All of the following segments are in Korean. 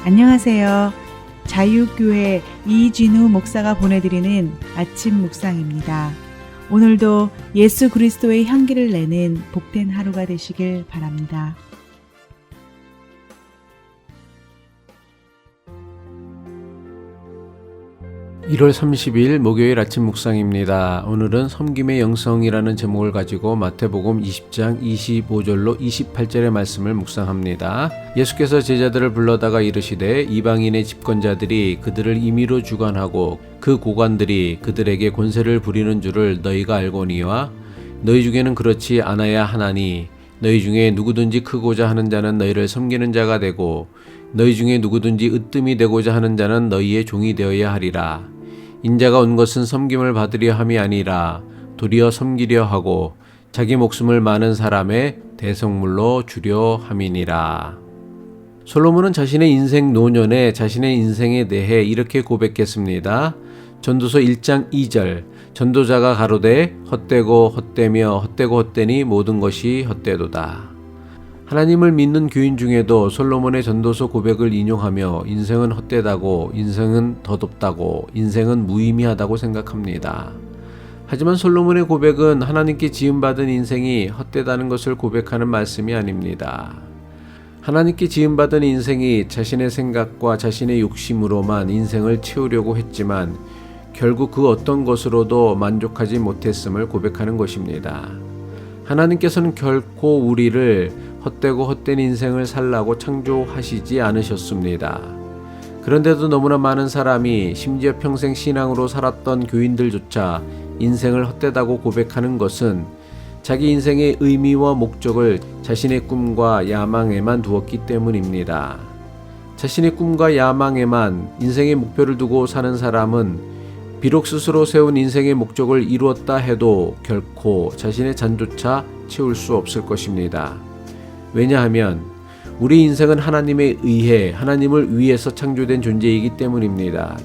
안녕하세요. 자유교회 이진우 목사가 보내드리는 아침 묵상입니다. 오늘도 예수 그리스도의 향기를 내는 복된 하루가 되시길 바랍니다. 1월 30일 목요일 아침 묵상입니다. 오늘은 섬김의 영성이라는 제목을 가지고 마태복음 20장 25절로 28절의 말씀을 묵상합니다. 예수께서 제자들을 불러다가 이르시되 이방인의 집권자들이 그들을 임의로 주관하고 그 고관들이 그들에게 권세를 부리는 줄을 너희가 알거니와 너희 중에는 그렇지 않아야 하나니 너희 중에 누구든지 크고자 하는 자는 너희를 섬기는 자가 되고 너희 중에 누구든지 으뜸이 되고자 하는 자는 너희의 종이 되어야 하리라. 인자가 온 것은 섬김을 받으려 함이 아니라 도리어 섬기려 하고 자기 목숨을 많은 사람의 대성물로 주려 함이니라. 솔로몬은 자신의 인생 노년에 자신의 인생에 대해 이렇게 고백했습니다. 전도서 1장 2절 전도자가 가로되 헛되고 헛되며 헛되고 헛되니 모든 것이 헛되도다. 하나님을 믿는 교인 중에도 솔로몬의 전도서 고백을 인용하며 인생은 헛되다고, 인생은 덧없다고, 인생은 무의미하다고 생각합니다. 하지만 솔로몬의 고백은 하나님께 지음받은 인생이 헛되다는 것을 고백하는 말씀이 아닙니다. 하나님께 지음받은 인생이 자신의 생각과 자신의 욕심으로만 인생을 채우려고 했지만 결국 그 어떤 것으로도 만족하지 못했음을 고백하는 것입니다. 하나님께서는 결코 우리를 헛되고 헛된 인생을 살라고 창조하시지 않으셨습니다. 그런데도 너무나 많은 사람이 심지어 평생 신앙으로 살았던 교인들조차 인생을 헛되다고 고백하는 것은 자기 인생의 의미와 목적을 자신의 꿈과 야망에만 두었기 때문입니다. 자신의 꿈과 야망에만 인생의 목표를 두고 사는 사람은 비록 스스로 세운 인생의 목적을 이루었다 해도 결코 자신의 잔조차 채울 수 없을 것입니다. 왜냐하면 우리 인생은 하나님에 의해 하나님을 위해서 창조된 존재이기 때문입니다.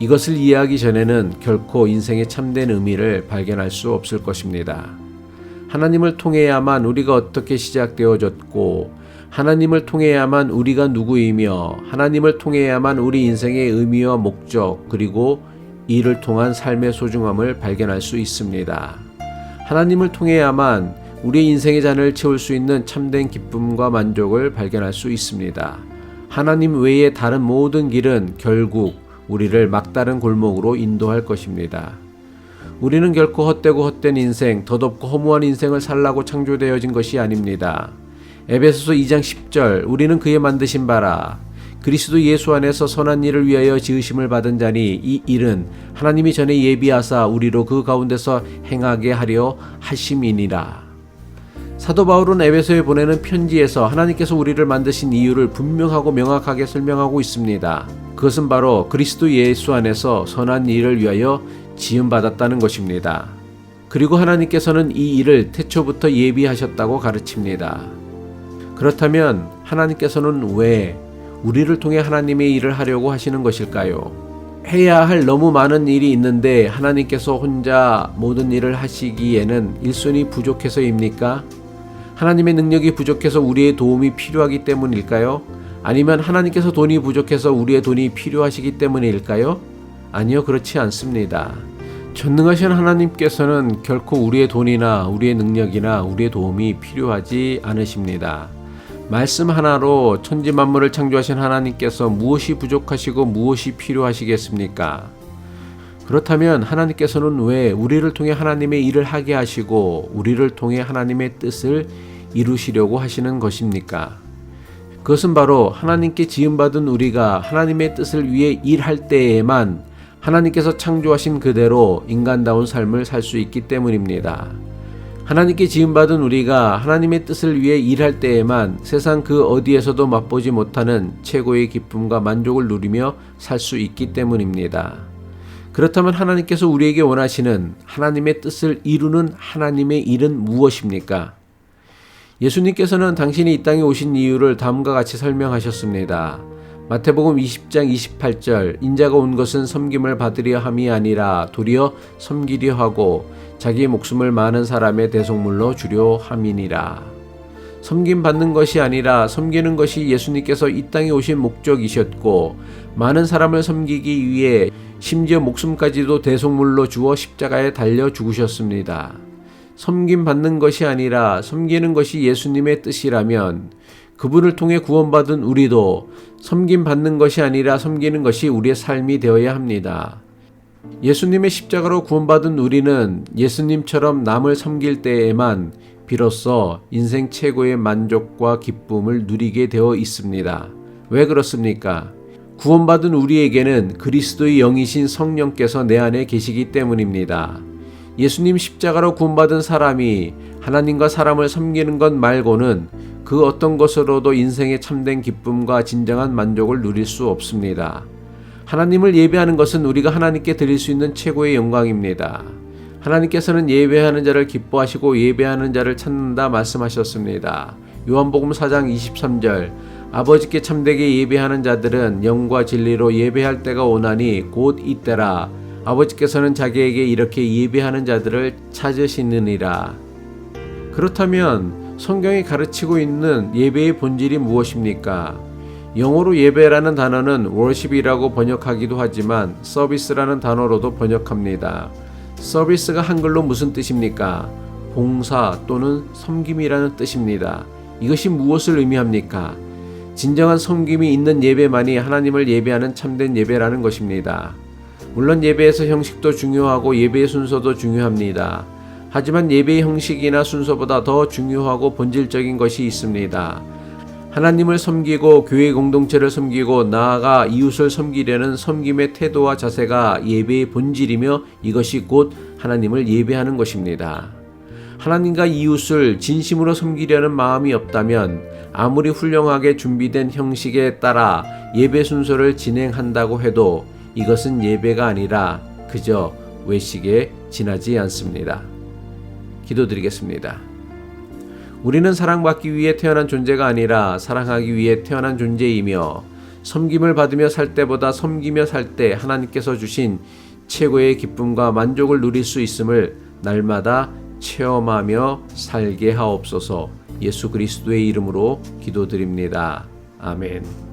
이것을 이해하기 전에는 결코 인생의 참된 의미를 발견할 수 없을 것입니다. 하나님을 통해야만 우리가 어떻게 시작되어졌고 하나님을 통해야만 우리가 누구이며 하나님을 통해야만 우리 인생의 의미와 목적 그리고 이를 통한 삶의 소중함을 발견할 수 있습니다. 하나님을 통해야만 우리 인생의 잔을 채울 수 있는 참된 기쁨과 만족을 발견할 수 있습니다. 하나님 외의 다른 모든 길은 결국 우리를 막다른 골목으로 인도할 것입니다. 우리는 결코 헛되고 헛된 인생, 덧없고 허무한 인생을 살라고 창조되어진 것이 아닙니다. 에베소서 2장 10절 우리는 그의 만드신 바라 그리스도 예수 안에서 선한 일을 위하여 지으심을 받은 자니 이 일은 하나님이 전에 예비하사 우리로 그 가운데서 행하게 하려 하심이니라. 사도 바울은 에베소에 보내는 편지에서 하나님께서 우리를 만드신 이유를 분명하고 명확하게 설명하고 있습니다. 그것은 바로 그리스도 예수 안에서 선한 일을 위하여 지음받았다는 것입니다. 그리고 하나님께서는 이 일을 태초부터 예비하셨다고 가르칩니다. 그렇다면 하나님께서는 왜 우리를 통해 하나님의 일을 하려고 하시는 것일까요? 해야 할 너무 많은 일이 있는데 하나님께서 혼자 모든 일을 하시기에는 일손이 부족해서입니까? 하나님의 능력이 부족해서 우리의 도움이 필요하기 때문일까요? 아니면 하나님께서 돈이 부족해서 우리의 돈이 필요하시기 때문일까요? 아니요, 그렇지 않습니다. 전능하신 하나님께서는 결코 우리의 돈이나 우리의 능력이나 우리의 도움이 필요하지 않으십니다. 말씀 하나로 천지 만물을 창조하신 하나님께서 무엇이 부족하시고 무엇이 필요하시겠습니까? 그렇다면 하나님께서는 왜 우리를 통해 하나님의 일을 하게 하시고 우리를 통해 하나님의 뜻을 이루시려고 하시는 것입니까? 그것은 바로 하나님께 지음받은 우리가 하나님의 뜻을 위해 일할 때에만 하나님께서 창조하신 그대로 인간다운 삶을 살 수 있기 때문입니다. 하나님께 지음받은 우리가 하나님의 뜻을 위해 일할 때에만 세상 그 어디에서도 맛보지 못하는 최고의 기쁨과 만족을 누리며 살 수 있기 때문입니다. 그렇다면 하나님께서 우리에게 원하시는 하나님의 뜻을 이루는 하나님의 일은 무엇입니까? 예수님께서는 당신이 이 땅에 오신 이유를 다음과 같이 설명하셨습니다. 마태복음 20장 28절 인자가 온 것은 섬김을 받으려 함이 아니라 도리어 섬기려 하고 자기 목숨을 많은 사람의 대속물로 주려 함이니라. 섬김 받는 것이 아니라 섬기는 것이 예수님께서 이 땅에 오신 목적이셨고, 많은 사람을 섬기기 위해 심지어 목숨까지도 대속물로 주어 십자가에 달려 죽으셨습니다. 섬김 받는 것이 아니라 섬기는 것이 예수님의 뜻이라면 그분을 통해 구원받은 우리도 섬김 받는 것이 아니라 섬기는 것이 우리의 삶이 되어야 합니다. 예수님의 십자가로 구원받은 우리는 예수님처럼 남을 섬길 때에만 비로소 인생 최고의 만족과 기쁨을 누리게 되어 있습니다. 왜 그렇습니까? 구원받은 우리에게는 그리스도의 영이신 성령께서 내 안에 계시기 때문입니다. 예수님 십자가로 구원받은 사람이 하나님과 사람을 섬기는 것 말고는 그 어떤 것으로도 인생의 참된 기쁨과 진정한 만족을 누릴 수 없습니다. 하나님을 예배하는 것은 우리가 하나님께 드릴 수 있는 최고의 영광입니다. 하나님께서는 예배하는 자를 기뻐하시고 예배하는 자를 찾는다 말씀하셨습니다. 요한복음 4장 23절 아버지께 참되게 예배하는 자들은 영과 진리로 예배할 때가 오나니 곧 이때라. 아버지께서는 자기에게 이렇게 예배하는 자들을 찾으시느니라. 그렇다면 성경이 가르치고 있는 예배의 본질이 무엇입니까? 영어로 예배라는 단어는 worship이라고 번역하기도 하지만 서비스라는 단어로도 번역합니다. 서비스가 한글로 무슨 뜻입니까? 봉사 또는 섬김이라는 뜻입니다. 이것이 무엇을 의미합니까? 진정한 섬김이 있는 예배만이 하나님을 예배하는 참된 예배라는 것입니다. 물론 예배에서 형식도 중요하고 예배의 순서도 중요합니다. 하지만 예배의 형식이나 순서보다 더 중요하고 본질적인 것이 있습니다. 하나님을 섬기고 교회 공동체를 섬기고 나아가 이웃을 섬기려는 섬김의 태도와 자세가 예배의 본질이며 이것이 곧 하나님을 예배하는 것입니다. 하나님과 이웃을 진심으로 섬기려는 마음이 없다면 아무리 훌륭하게 준비된 형식에 따라 예배 순서를 진행한다고 해도 이것은 예배가 아니라 그저 외식에 지나지 않습니다. 기도드리겠습니다. 우리는 사랑받기 위해 태어난 존재가 아니라 사랑하기 위해 태어난 존재이며 섬김을 받으며 살 때보다 섬기며 살 때 하나님께서 주신 최고의 기쁨과 만족을 누릴 수 있음을 날마다 체험하며 살게 하옵소서. 예수 그리스도의 이름으로 기도드립니다. 아멘.